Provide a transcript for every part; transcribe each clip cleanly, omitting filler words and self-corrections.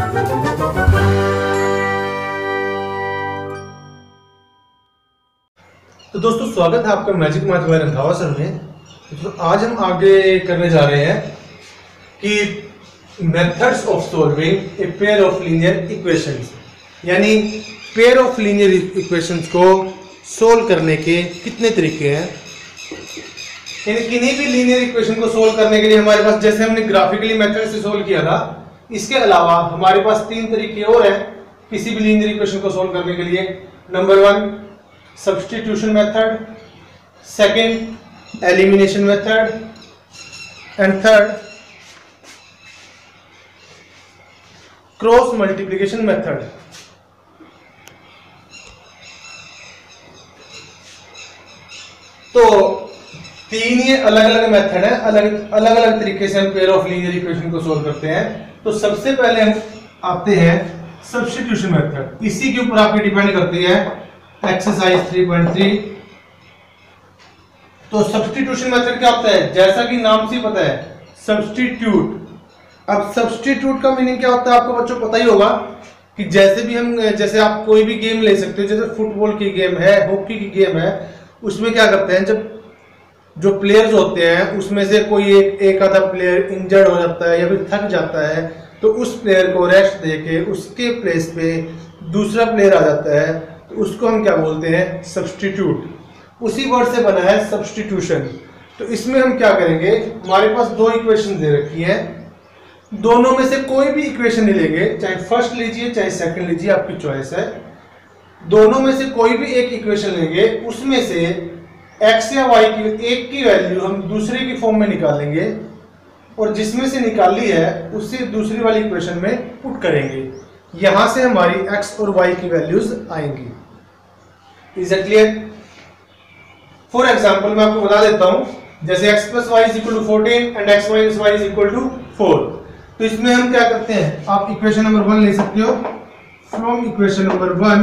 तो दोस्तों स्वागत है आपका magic math bye Randhawa sir में। तो आज हम आगे करने जा रहे हैं कि methods of solving a pair of linear equations, यानी पेयर ऑफ लीनियर इक्वेशंस को सोल्व करने के कितने तरीके हैं। यानी किन्हीं भी लीनियर इक्वेशन को सोल्व करने के लिए हमारे पास, जैसे हमने ग्राफिकली मेथड से सोल्व किया था, इसके अलावा हमारे पास 3 तरीके और हैं किसी भी लीनियर इक्वेशन को सोल्व करने के लिए। Number 1 substitution method, second elimination method, and third cross multiplication method. तो 3 ये अलग अलग मेथड है, अलग अलग तरीके से हम पेयर ऑफ लीनियर इक्वेशन को सोल्व करते हैं। तो सबसे पहले हम आते हैं सब्स्टिट्यूशन मेथड। इसी के ऊपर आपकी डिपेंड करती है एक्सरसाइज 3.3। तो सब्स्टिट्यूशन मेथड क्या होता है, जैसा कि नाम से पता है, सब्स्टिट्यूट। अब सब्स्टिट्यूट का मीनिंग क्या होता है आपको बच्चों पता ही होगा कि जैसे आप कोई भी गेम ले सकते हो, जैसे फुटबॉल की गेम है, हॉकी की गेम है, उसमें क्या करते हैं, जब जो प्लेयर्स होते हैं उसमें से कोई एक आधा प्लेयर इंजर्ड हो जाता है या फिर थक जाता है, तो उस प्लेयर को रेस्ट देके उसके प्लेस पे दूसरा प्लेयर आ जाता है, तो उसको हम क्या बोलते हैं, सब्स्टिट्यूट। उसी वर्ड से बना है सब्स्टिट्यूशन। तो इसमें हम क्या करेंगे, हमारे पास 2 इक्वेशन दे रखी हैं, दोनों में से कोई भी इक्वेशन नहीं लेंगे, चाहे फर्स्ट लीजिए चाहे सेकंड लीजिए, आपकी चॉइस है। दोनों में से कोई भी एक इक्वेशन लेंगे, उसमें से x या y की एक की वैल्यू हम दूसरे की फॉर्म में निकालेंगे और जिसमें से निकाली है उससे दूसरी वाली इक्वेशन में पुट करेंगे। यहां से हमारी x और y की वैल्यूज आएंगी। Is it clear? For example मैं आपको बता देता हूं, जैसे x + y = 14 and x - y = 4। तो इसमें हम क्या करते हैं, आप इक्वेशन नंबर 1 ले सकते हो। फ्रॉम इक्वेशन नंबर 1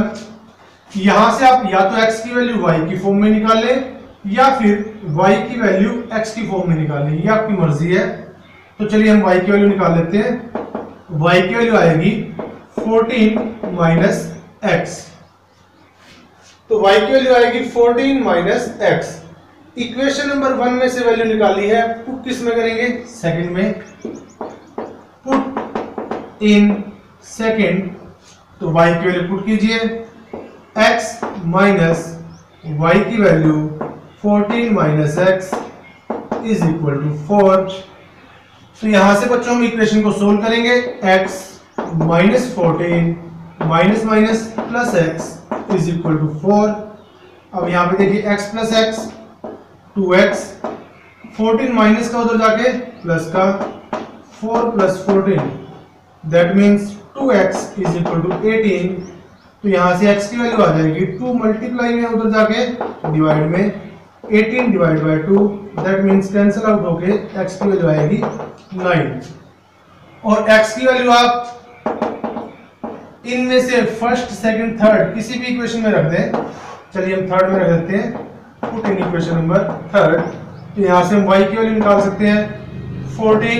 यहां से आप या तो x की वैल्यू y की फॉर्म में निकाल लें या फिर y की वैल्यू x की फॉर्म में निकाल लें, ये आपकी मर्जी है। तो चलिए हम y की वैल्यू निकाल लेते हैं। y की वैल्यू आएगी 14 - x। तो y की वैल्यू आएगी 14 - x। इक्वेशन नंबर 1 में से वैल्यू निकाली है, पुट किस में करेंगे, सेकंड में। पुट इन सेकंड, तो y की वैल्यू पुट कीजिए, x माइनस y की वैल्यू 14 - x = 4। तो यहां से बच्चों हम इक्वेशन को सोल्व करेंगे। x - 14 minus minus plus x = 4। अब यहां पे देखिए x + x 2x, 14 माइनस का उधर जाके प्लस का, 4 + 14 दैट मीन्स 2x = 18। तो यहां से x की वैल्यू आ जाएगी 2 मल्टीप्लाई में उधर जाके डिवाइड में 18/2 दैट मीन्स कैंसिल आउट होके x की वैल्यू आएगी 9। और x की वैल्यू आप इनमें से फर्स्ट सेकंड थर्ड किसी भी इक्वेशन में रख दें। चलिए हम थर्ड में रख देते हैं, पुट इन इक्वेशन नंबर 3। तो यहां से हम y की वैल्यू निकाल सकते हैं। 14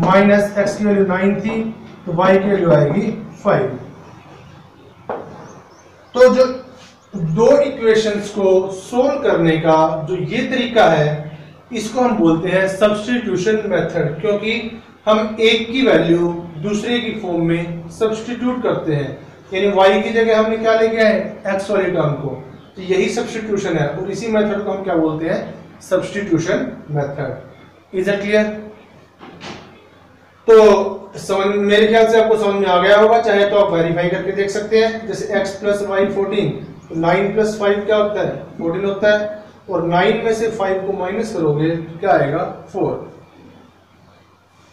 माइनस x की वैल्यू 9 थी, तो y की वैल्यू आएगी 5। तो जो 2 इक्वेशंस को सोल्व करने का जो ये तरीका है, इसको हम बोलते हैं सब्स्टिट्यूशन मेथड, क्योंकि हम एक की वैल्यू दूसरे की फॉर्म में सब्स्टिट्यूट करते हैं। यानी y की जगह हमने क्या लेके आए, x वाली टर्म को। तो यही सब्स्टिट्यूशन है और इसी मेथड को हम क्या बोलते हैं, substitution method. Is it clear? तो मेरे ख्याल से आपको समझ में आ गया होगा, चाहे तो आप वेरीफाई करके देख सकते हैं। जैसे x + y 14, तो 9 + 5 क्या होता है, 14 होता है, और 9 में से 5 को माइनस करोगे तो क्या आएगा, 4।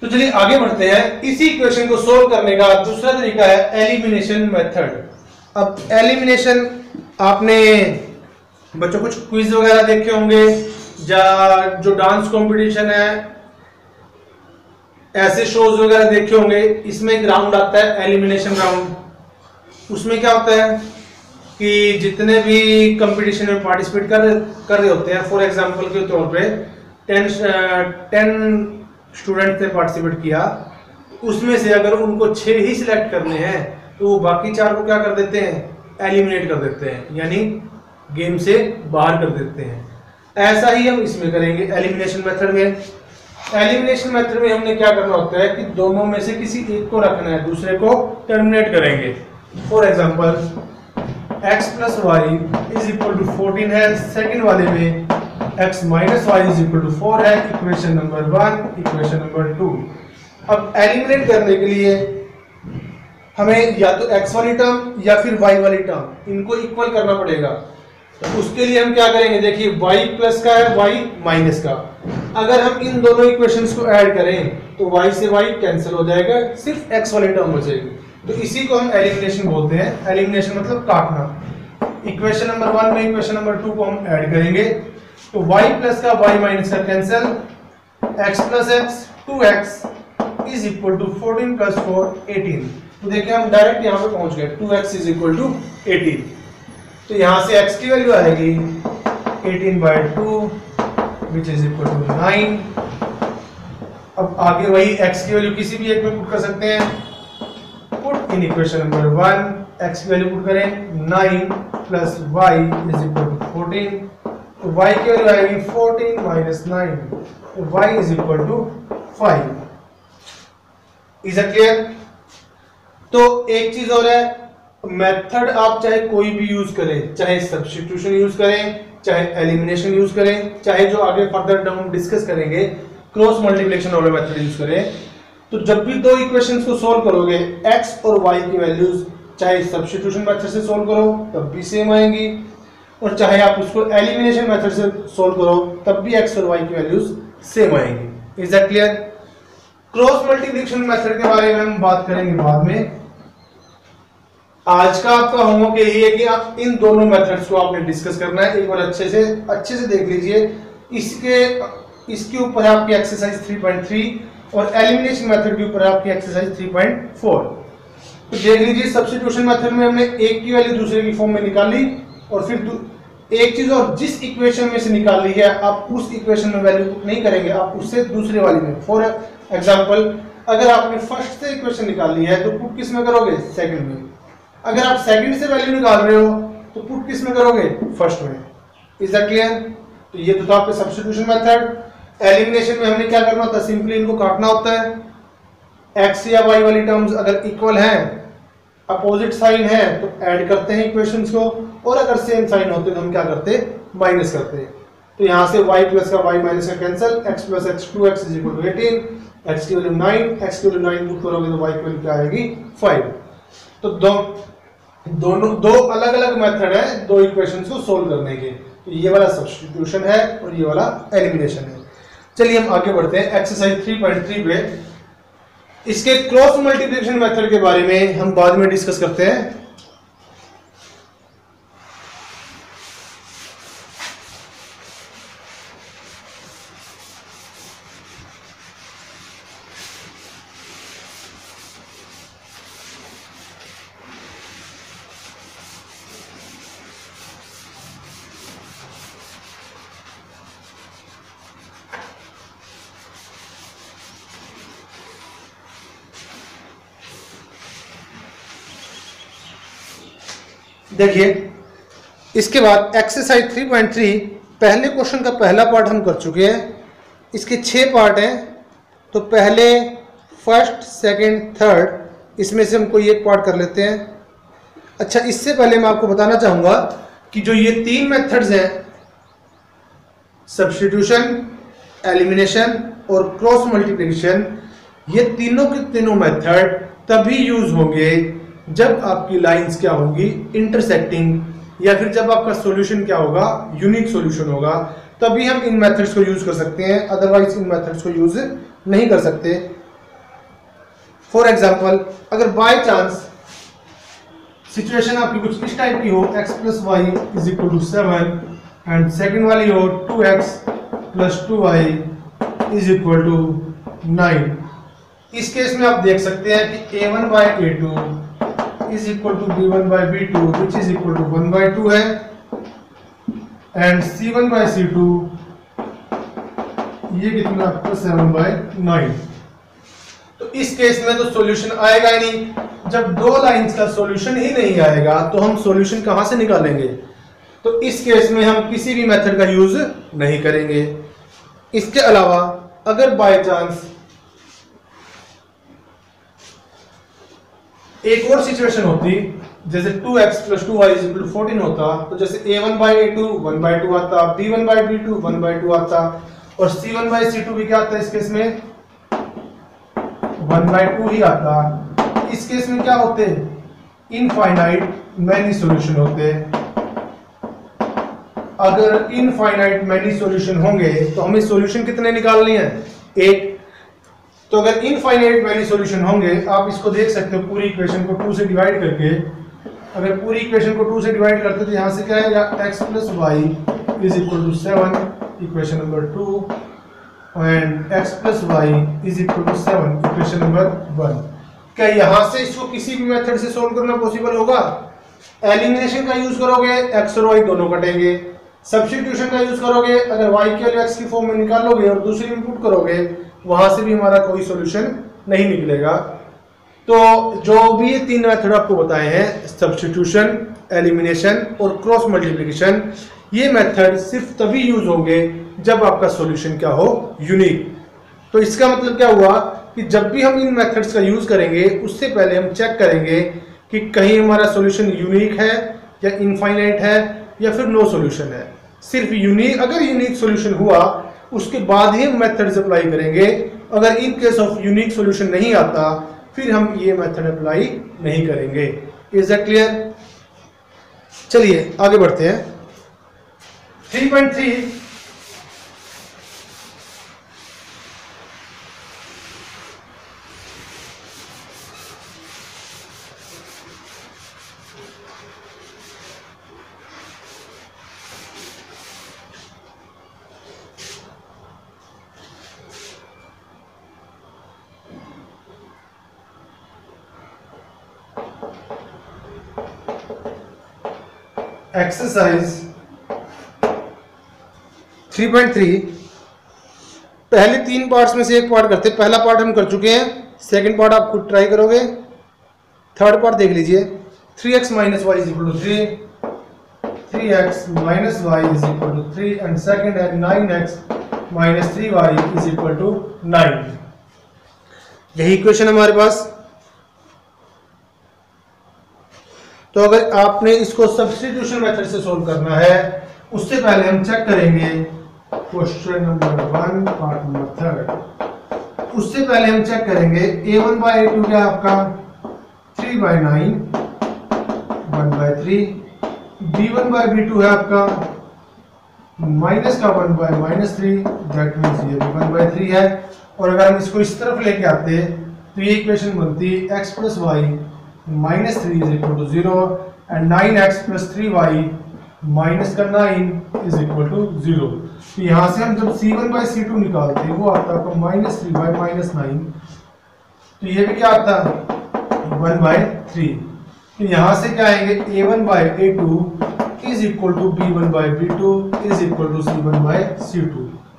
तो चलिए आगे बढ़ते हैं। इसी इक्वेशन को सोल्व करने का दूसरा तरीका है एलिमिनेशन मेथड। अब एलिमिनेशन, आपने बच्चों कुछ क्विज वगैरह देखे होंगे, या जो डांस कंपटीशन है, ऐसे शोज वगैरह देखे होंगे। इसमें एक राउंड आता है एलिमिनेशन राउंड। उसमें क्या होता है कि जितने भी कंपटीशन में पार्टिसिपेट कर रहे होते हैं, फॉर एग्जांपल के तौर पे 10 स्टूडेंट ने पार्टिसिपेट किया, उसमें से अगर उनको 6 ही सिलेक्ट करने हैं तो वो बाकी 4 को क्या कर देते हैं, एलिमिनेट कर देते हैं, यानी गेम से बाहर कर देते हैं। ऐसा ही हम इसमें करेंगे एलिमिनेशन मेथड में। एलिमिनेशन मेथड में हमने क्या करना होता है कि दोनों में से किसी एक को रखना है, दूसरे को टर्मिनेट करेंगे। For example x plus y is equal to 14 है, सेकंड वाले में x minus y is equal to 4 है, इक्वेशन नंबर 1, इक्वेशन नंबर 2। अब एलिमिनेट करने के लिए हमें या तो x वाली टर्म या फिर y वाली टर्म इनको इक्वल करना पड़ेगा। तो उसके लिए हम क्या करेंगे, देखिए y प्लस का है, y माइनस का। अगर हम इन दोनों इक्वेशंस को ऐड करें तो y से y कैंसिल हो जाएगा, सिर्फ x वाली टर्म बचेगी। तो इसी को हम एलिमिनेशन बोलते हैं। एलिमिनेशन मतलब काटना। इक्वेशन नंबर 1 में इक्वेशन नंबर 2 को हम ऐड करेंगे तो y प्लस का y माइनस का cancel, x plus x 2x is equal to 14 plus 4 18। तो देखिए हम डायरेक्ट यहाँ पे पहुंच गए, 2x इज इक्वल टू 18। तो यहाँ से x की वैल्यू आएगी 18/2 विच इज इक्वल टू 9। अब आगे वही x की वैल्यू किसी भी एक में पुट कर सकते हैं। Put in equation number 1, x की वैल्यू पुट करें 9 plus y is equal to 14। तो y की वैल्यू आएगी 14 माइनस 9, तो y is equal to 5। Is it clear? तो एक चीज और है, मेथड आप चाहे कोई भी यूज करें, चाहे सब्स्टिट्यूशन यूज करें, चाहे एलिमिनेशन यूज करें, चाहे जो आगे फर्दर टर्म डिस्कस करेंगे क्रॉस मल्टीप्लिकेशन वाला मेथड यूज करें, तो जब भी दो इक्वेशंस को सॉल्व करोगे x और y की वैल्यूज चाहे सब्स्टिट्यूशन मेथड से सॉल्व करो तब भी सेम आएंगी, और चाहे आप उसको एलिमिनेशन मेथड से सॉल्व करो तब भी x और y की वैल्यूज सेम आएंगी। Is that clear? Cross multiplication method के बारे में हम बात करेंगे बाद में। आज का आपका होमवर्क यही है कि आप इन दोनों मेथड्स को आपने डिस्कस करना है। एक बार अच्छे से देख लीजिए। इसके ऊपर है आपकी एक्सरसाइज 3.3 और एलिमिनेशन मेथड के ऊपर है आपकी एक्सरसाइज 3.4। तो देख लीजिए, सब्स्टिट्यूशन मेथड में हमने एक की वैल्यू दूसरे की फॉर्म में निकाली, और फिर एक चीज और, जिस इक्वेशन में से निकाल ली है आप उस इक्वेशन में वैल्यू पुट नहीं करेंगे, आप उससे दूसरे वाली में। फॉर एग्जांपल, अगर आपने फर्स्ट से इक्वेशन निकाल ली है तो पुट किस में करोगे? सेकंड में। अगर आप सेकंड से वैल्यू निकाल रहे हो तो पुट किस में करोगे? फर्स्ट में। Is that clear? तो ये तो था आपके सब्स्टिट्यूशन मेथड। एलिमिनेशन में हमने क्या करना होता है? सिंपली इनको काटना होता है। x या y वाली टर्म्स अगर इक्वल हैं, अपोजिट साइन है, तो ऐड करते हैं इक्वेशंस को, और अगर सेम साइन होते तो हम क्या करते? माइनस करते हैं। तो यहाँ से y प्लस का y माइनस का cancel, x plus x 2x is equal to 18, x की वैल्यू 9, x की वैल्यू 9 पुट करोगे तो y की वैल्यू क्या आएगी? 5। तो दो अलग अलग मेथड है दो इक्वेशंस को सोल्व करने के। तो ये वाला सब्स्टिट्यूशन है और ये वाला एलिमिनेशन है। चलिए हम आगे बढ़ते हैं एक्सरसाइज 3.3 पे। इसके क्रॉस मल्टीप्लिकेशन मेथड के बारे में हम बाद में डिस्कस करते हैं। देखिए, इसके बाद एक्सरसाइज 3.3 पहले क्वेश्चन का पहला पार्ट हम कर चुके हैं। इसके 6 पार्ट हैं। तो पहले, फर्स्ट, सेकंड, थर्ड, इसमें से हम कोई एक पार्ट कर लेते हैं। अच्छा, इससे पहले मैं आपको बताना चाहूँगा कि जो ये 3 मेथड्स हैं, सब्स्टिट्यूशन, एलिमिनेशन और क्रॉस मल्टीप्लिकेशन, ये तीनों के तीनों मेथड तभी यूज होंगे जब आपकी लाइंस क्या होंगी? इंटरसेक्टिंग, या फिर जब आपका सॉल्यूशन क्या होगा? यूनिक सॉल्यूशन होगा। तभी हम इन मेथड्स को यूज कर सकते हैं, अदरवाइज इन मेथड्स को यूज नहीं कर सकते। फॉर एग्जांपल, अगर बाय चांस सिचुएशन आपकी कुछ इस टाइप की हो, x plus y is equal to 7 and second वाली हो 2x plus 2y is equal to 9। इस केस में आप देख सकते हैं कि a1 by a2 is equal to b1 by b2 which is equal to 1 by 2 है, and c1 by c2 ये कितना आपका 7 by 9। तो इस केस में तो सॉल्यूशन आएगा ही नहीं। जब दो लाइंस का सॉल्यूशन ही नहीं आएगा तो हम सॉल्यूशन कहां से निकालेंगे? तो इस केस में हम किसी भी मेथड का यूज नहीं करेंगे। इसके अलावा अगर बाय चांस एक और सिचुएशन होती, जैसे 2x + 2y = 14 होता, तो जैसे a1/a2 1/2 आता, b1/b2 1/2 आता, और c1/c2 भी क्या आता है इस केस में 1/2 ही आता। इस केस में क्या होते? इनफाइनाइट मैनी सॉल्यूशन होते। अगर इनफाइनाइट मैनी सॉल्यूशन होंगे तो हमें सॉल्यूशन कितने निकालने हैं? एक। तो अगर इनफाइनाइट मैनी सॉल्यूशन होंगे, आप इसको देख सकते हो पूरी इक्वेशन को 2 से डिवाइड करके। अगर पूरी इक्वेशन को 2 से डिवाइड करते तो यहां से क्या आएगा? x + y = 7, equation number 2, and x + y = 7, equation number 1। क्या यहां से इसको किसी भी मेथड से सोल्व करना पॉसिबल होगा? एलिमिनेशन का यूज करोगे, x और y दोनों कटेंगे। सब्स्टिट्यूशन का यूज करोगे, अगर y की वैल्यू x की फॉर्म में निकालोगे और दूसरी इनपुट करोगे, वहां से भी हमारा कोई सॉल्यूशन नहीं निकलेगा। तो जो भी ये 3 मेथड आपको बताए हैं, सब्स्टिट्यूशन, एलिमिनेशन और क्रॉस मल्टीप्लिकेशन, ये मेथड सिर्फ तभी यूज होंगे जब आपका सॉल्यूशन क्या हो? यूनिक। तो इसका मतलब क्या हुआ कि जब भी हम इन मेथड्स का यूज करेंगे उससे पहले हम चेक करेंगे कि कहीं हमारा सॉल्यूशन यूनिक है या इनफाइनाइट है या फिर नो सॉल्यूशन है। सिर्फ यूनिक, अगर यूनिक सॉल्यूशन हुआ उसके बाद ही हम मेथड्स अप्लाई करेंगे। अगर in case of unique solution नहीं आता फिर हम ये मेथड अप्लाई नहीं करेंगे। Is that clear? चलिए आगे बढ़ते हैं। 3.3 एक्सरसाइज 3.3 पहले 3 पार्ट्स में से एक पार्ट करते हैं। पहला पार्ट हम कर चुके हैं, सेकंड पार्ट आप खुद ट्राई करोगे। थर्ड पार्ट देख लीजिए। 3x - y = 3, 3x - y = 3, and second है 9x - 3y = 9। यही इक्वेशन हमारे पास। तो अगर आपने इसको सब्स्टिट्यूशन मेथड से सोल्व करना है, उससे पहले हम चेक करेंगे क्वेश्चन नंबर 1 पार्ट नंबर 3। उससे पहले हम चेक करेंगे a1/a2 क्या आपका 3/9 1/3, b1/b2 है आपका माइनस का 1/-3, दैट मींस ये भी 1/3 है। और अगर हम इसको इस तरफ लेके आते तो ये इक्वेशन बनती x + y -3 = 0, and 9x + 3y minus का 9 = 0। तो यहां से हम जब c1/c2 निकालते हैं वो आता है आपको -3y -9, तो ये भी क्या आता है 1/3। तो यहां से क्या आएंगे a1/a2 = b1/b2 = c1/c2।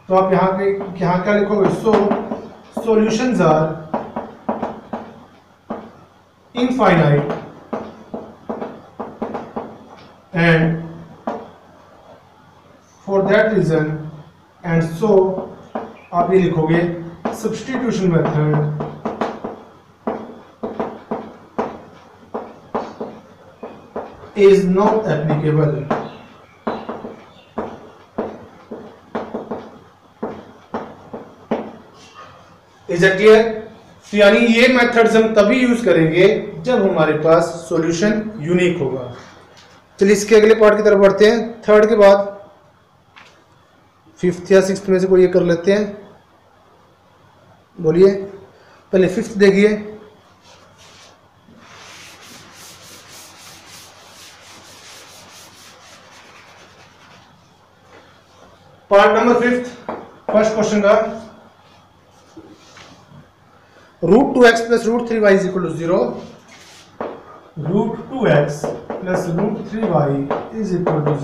तो आप यहाँ क्या लिखोगे? So solutions are infinite and for that reason and so आप ये लिखोगे substitution method is not applicable। Is that clear? तो यानी ये मेथड्स हम तभी यूज करेंगे जब हमारे पास सॉल्यूशन यूनिक होगा। चलिए इसके अगले पार्ट की तरफ बढ़ते हैं। थर्ड के बाद 5th या 6th में से कोई ये कर लेते हैं। बोलिए, पहले 5th देखिए। Part number 5th, first question का √2x + √3y = 0, √2x + √3y =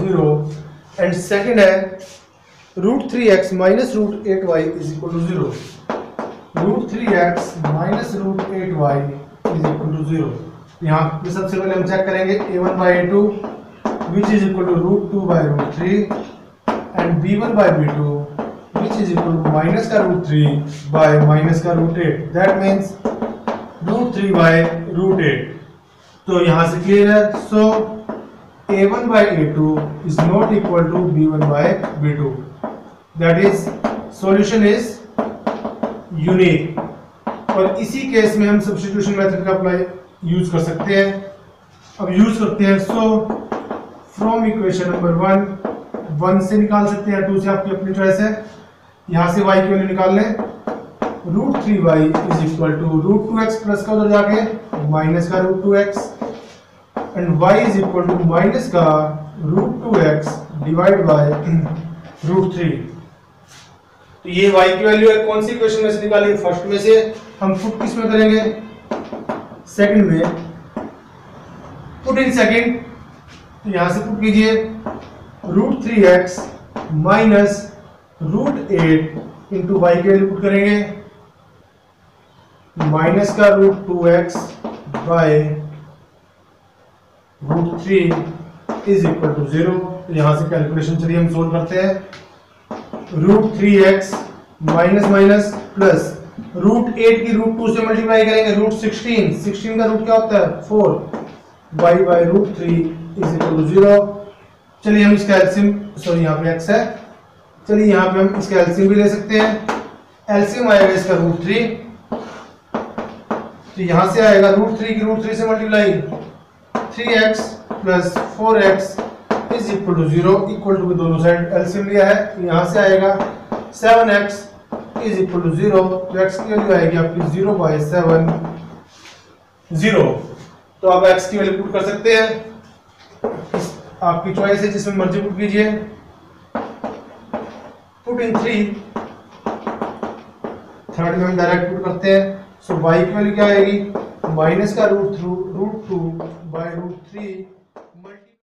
0, and second है √3x - √8y = 0। √3x minus √8y is equal to 0। यहाँ पे सबसे पहले हम चेक करेंगे a1/a2 which is equal to √2/√3 and b1/b2 which is equal to minus का √3 by minus का √8, that means √3 by √8। तो यहाँ से क्लियर है। सो a1/a2 is not equal to b1/b2, that is solution is unique। और इसी केस में हम सब्स्टिट्यूशन मेथड का अप्लाई यूज कर सकते हैं। अब यूज करते हैं। सो फ्रॉम इक्वेशन नंबर 1 से निकाल सकते हैं, 2 से आपकी अपनी चॉइस है। यहाँ से y की वैल्यू निकाल लें। √3y is equal to √2x plus का उधर जाके माइनस का √2x and y is equal to minus का √2x डिवाइड बाय √3। तो ये y की वैल्यू है। कौन सी इक्वेशन में से निकाली? फर्स्ट में से। हम पुट किस में करेंगे? सेकंड में। पुट इन सेकंड, तो यहां से पुट कीजिए √3x माइनस √8 इंटू वाई की वैल्यू पुट करेंगे माइनस का √2x bye √3 is equal to 0। तो यहां से कैलकुलेशन चलिए हम सोल्व करते हैं। √3x माइनस माइनस प्लस √8 की √2 से मल्टीप्लाई करेंगे √16 का रूट क्या होता है 4 y by √3 is equal to 0। चलिए हम इसका एलसीएम, सॉरी यहाँ पे x है, चलिए यहाँ पे हम इसका एलसीएम भी ले सकते हैं। एलसीएम आएगा इसका √3, तो यहाँ से आएगा √3 की √3 से multiply 3x plus 4x is equal to 0। Equal to के दोनों साइड एलसीएम लिया है, यहाँ से आएगा 7x इज इक्वल टू 0। तो x की वैल्यू आएगी आपकी 0/7 0। तो आप x की वैल्यू पुट कर सकते हैं, आपकी चॉइस है, जिसमें मर्जी पुट कीजिए। पुट इन 3, थर्ड में हम डायरेक्ट पुट करते हैं। सो y की वैल्यू क्या आएगी? माइनस का √2 बाय √3